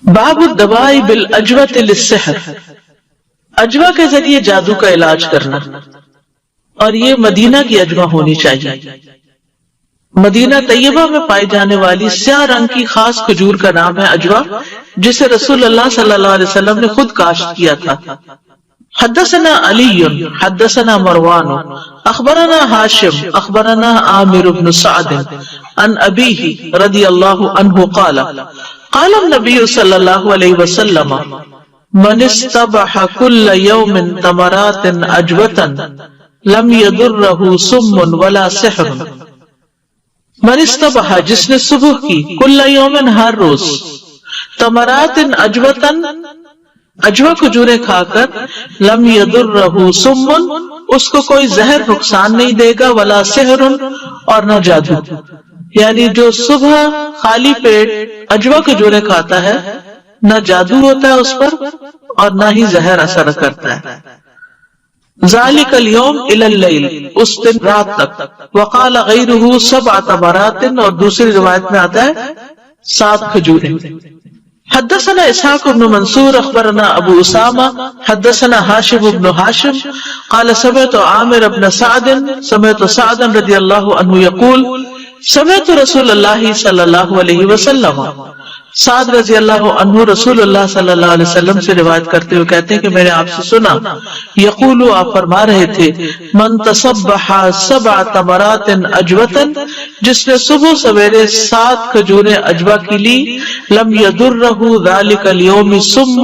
باب الدواء بالعجوۃ للسحر، عجوہ کے ذریعے جادو کا علاج کرنا، اور یہ مدینہ کی عجوہ ہونی چاہیے۔ مدینہ طیبہ میں پائی جانے والی سیاہ رنگ کی خاص کھجور کا نام ہے عجوہ، جسے رسول اللہ صلی اللہ علیہ وسلم نے خود کاشت کیا تھا۔ حدثنا علی حدثنا مروان اخبرنا ہاشم اخبرنا عامر بن سعد عن ابیہ رضی اللہ عنہ قال قال النبی صلی اللہ علیہ وسلم من استبح کل یوم تمرات عجوۃ لم یضرہ سم ولا سحر۔ من استبح، جس نے صبح کی، کل یوم، ہر روز، تمرات عجوۃ، عجوہ کھجوریں کھا کر، لم یضرہ سم، اس کو کوئی زہر نقصان نہیں دے گا، ولا سحر، اور نہ جادو۔ یعنی جو صبح خالی پیٹ عجوہ کھجوریں کھاتا ہے، نہ جادو ہوتا ہے اس پر اور نہ ہی زہر اثر کرتا ہے۔ ذالک اليوم الی اللیل، اس دن رات تک۔ وقال غیرہ 7 تمرات، اور دوسری روایت میں آتا ہے 7 کھجوریں۔ حدثنا اسحاق بن منصور اخبرنا ابو اسامہ حدثنا ہاشم بن ہاشم قال سمعت عامر بن سعد سمعت سعدا رضی اللہ عنہ یقول سمعت رسول اللہ صلی اللہ علیہ وسلم، سعد رضی اللہ عنہ رسول اللہ صلی اللہ علیہ وسلم سے روایت کرتے ہوئے کہتے ہیں کہ میں نے آپ سے سنا، یقول، آپ فرما رہے تھے، من تصبح 7 تمرات عجوۃ، جس نے صبح سویرے 7 کھجوریں عجوہ کی لی، لم یضرہ ذلک اليوم سم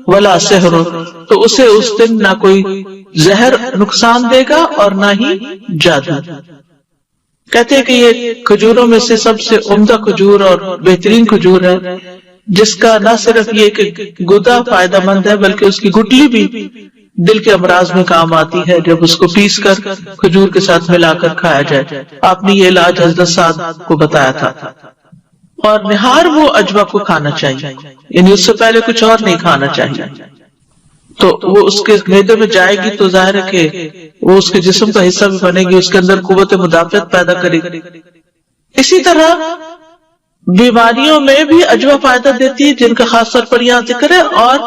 ولا سحر، تو اسے اس دن نہ کوئی زہر نقصان دے گا اور نہ ہی جادو۔ کہتے ہیں کہ یہ کھجوروں میں سے سب سے عمدہ کھجور اور بہترین کھجور ہے، جس کا نہ صرف یہ کہ گدا فائدہ مند ہے بلکہ اس کی گٹلی بھی دل کے امراض میں کام آتی ہے جب اس کو پیس کر کھجور کے ساتھ ملا کر کھایا جائے۔ آپ نے یہ علاج حضرت سعد کو بتایا تھا۔ اور نہار وہ عجوہ کو کھانا چاہیے، یعنی اس سے پہلے کچھ اور نہیں کھانا چاہیے، تو وہ اس کے معدے میں جائے گی تو ظاہر ہے کہ وہ اس کے جسم کا حصہ بھی بنے گی، اس کے اندر قوت مدافعت پیدا کرے گی۔ اسی طرح بیماریوں میں بھی عجوہ فائدہ دیتی ہے، جن کا خاص طور پر یہاں ذکر ہے، اور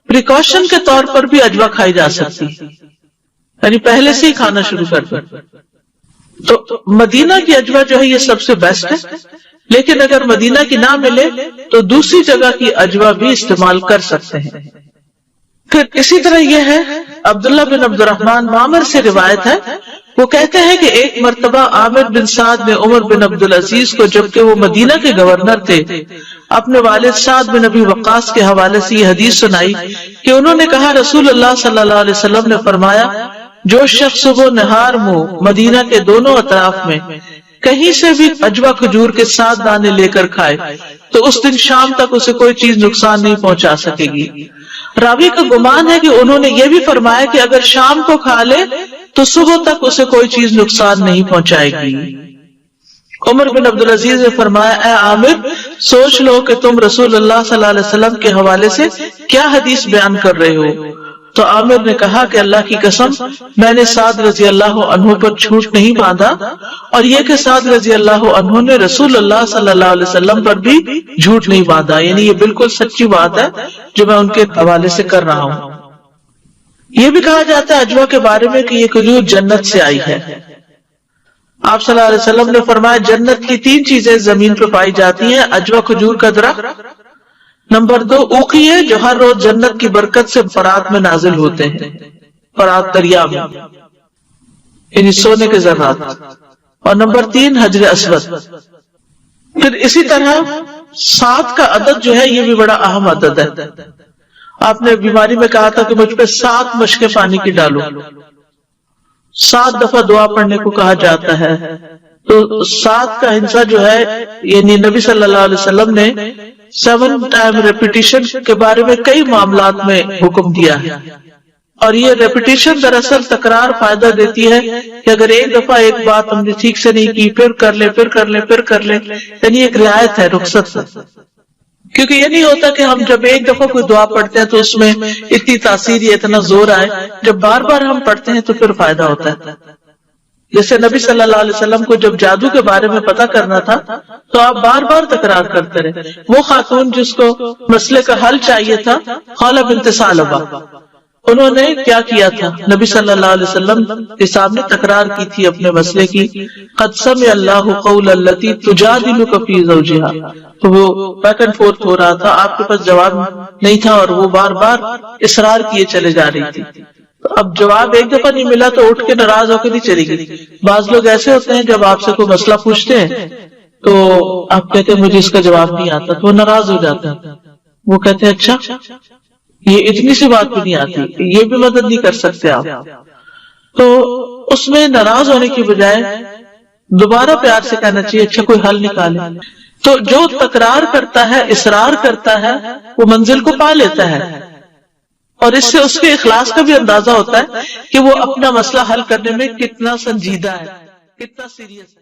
پریکاشن کے طور پر بھی عجوہ کھائی جا سکتی، یعنی پہلے سے ہی کھانا شروع کر دیں۔ تو مدینہ کی عجوہ جو ہے یہ سب سے بیسٹ ہے، لیکن اگر مدینہ کی نہ ملے تو دوسری جگہ کی عجوہ بھی استعمال کر سکتے ہیں۔ پھر اسی طرح یہ ہے، عبداللہ بن عبد الرحمن معمر سے روایت ہے، وہ کہتے ہیں کہ ایک مرتبہ عامر بن سعد نے عمر بن عبد العزیز کو، جبکہ وہ مدینہ کے گورنر تھے، اپنے والد سعد بن ابی وقاص کے حوالے سے یہ حدیث سنائی کہ انہوں نے کہا، رسول اللہ صلی اللہ علیہ وسلم نے فرمایا، جو شخص صبح نہار مدینہ کے دونوں اطراف میں کہیں سے بھی عجوہ کھجور کے 7 دانے لے کر کھائے تو اس دن شام تک اسے کوئی چیز نقصان نہیں پہنچا سکے گی۔ راوی کا گمان ہے کہ انہوں نے یہ بھی فرمایا کہ اگر شام کو کھا لے تو صبح تک اسے کوئی چیز نقصان نہیں پہنچائے گی۔ عمر بن عبد العزیز نے فرمایا، اے عامر، سوچ لو کہ تم رسول اللہ صلی اللہ علیہ وسلم کے حوالے سے کیا حدیث بیان کر رہے ہو۔ تو عامر نے کہا کہ اللہ کی قسم، میں نے سعد رضی اللہ عنہ پر جھوٹ نہیں باندھا، اور یہ کہ سعد رضی اللہ عنہ نے رسول اللہ صلی اللہ علیہ وسلم پر بھی جھوٹ نہیں باندھا، یعنی یہ بالکل سچی بات ہے جو میں ان کے حوالے سے کر رہا ہوں۔ یہ بھی کہا جاتا ہے عجوہ کے بارے میں کہ یہ کھجور جنت سے آئی ہے۔ آپ صلی اللہ علیہ وسلم نے فرمایا، جنت کی 3 چیزیں زمین پہ پائی جاتی ہیں، عجوہ کھجور کا درخت، نمبر 2 اوقیے جو ہر روز جنت کی برکت سے فرات میں نازل ہوتے ہیں، فرات دریا میں، یعنی سونے کے ذرات، اور نمبر 3 حجر اسود۔ پھر اسی طرح 7 کا عدد جو ہے یہ بھی بڑا اہم عدد ہے۔ آپ نے بیماری میں کہا تھا کہ مجھ پہ 7 مشقیں پانی کی ڈالو، 7 دفعہ دعا پڑھنے کو کہا جاتا ہے، تو 7 کا ہندسہ جو ہے، یعنی نبی صلی اللہ علیہ وسلم نے 7 ٹائم ریپیٹیشن کے بارے میں کئی معاملات میں حکم دیا ہے، اور یہ ریپیٹیشن دراصل تکرار فائدہ دیتی ہے کہ اگر ایک دفعہ ایک بات ہم نے ٹھیک سے نہیں کی، پھر کر لیں، پھر کر لیں، پھر کر لیں، یعنی ایک رعایت ہے، رخصت ہے۔ کیونکہ یہ نہیں ہوتا کہ ہم جب ایک دفعہ کوئی دعا پڑھتے ہیں تو اس میں اتنی تاثیر یا اتنا زور آئے، جب بار بار ہم پڑھتے ہیں تو پھر فائدہ ہوتا ہے۔ جیسے نبی صلی اللہ علیہ وسلم کو جب جادو کے بارے میں پتا کرنا تھا تو آپ بار بار تکرار کرتے رہے. وہ خاتون جس کو مسئلے کا حل چاہیے تھا، خولہ بنت ثعلبہ، انہوں نے کیا کیا تھا؟ نبی صلی اللہ علیہ وسلم کے سامنے تکرار کی تھی اپنے مسئلے کی، قد سمع اللہ قول التی تجادلک فی زوجہا. تو وہ بیک اینڈ فورتھ ہو رہا تھا، آپ کے پاس جواب نہیں تھا اور وہ بار بار اصرار کیے چلے جا رہی تھی. اب جواب ایک دفعہ نہیں ملا تو اٹھ کے ناراض ہو کے نہیں چلی گئی. بعض لوگ ایسے ہوتے ہیں جب آپ سے کوئی مسئلہ پوچھتے ہیں تو آپ کہتے ہیں مجھے اس کا جواب نہیں آتا، تو وہ ناراض ہو جاتے ہیں. وہ کہتے ہیں اچھا یہ اتنی سی بات بھی نہیں آتی، یہ بھی مدد نہیں کر سکتے آپ. تو اس میں ناراض ہونے کی بجائے دوبارہ پیار سے کہنا چاہیے اچھا کوئی حل نکالے. تو جو تکرار کرتا ہے، اصرار کرتا ہے، وہ منزل کو پا لیتا ہے. اور اس سے اس کے اخلاص کا بھی اندازہ ہوتا ہے کہ وہ اپنا مسئلہ حل کرنے میں کتنا سنجیدہ ہے، کتنا سیریس ہے.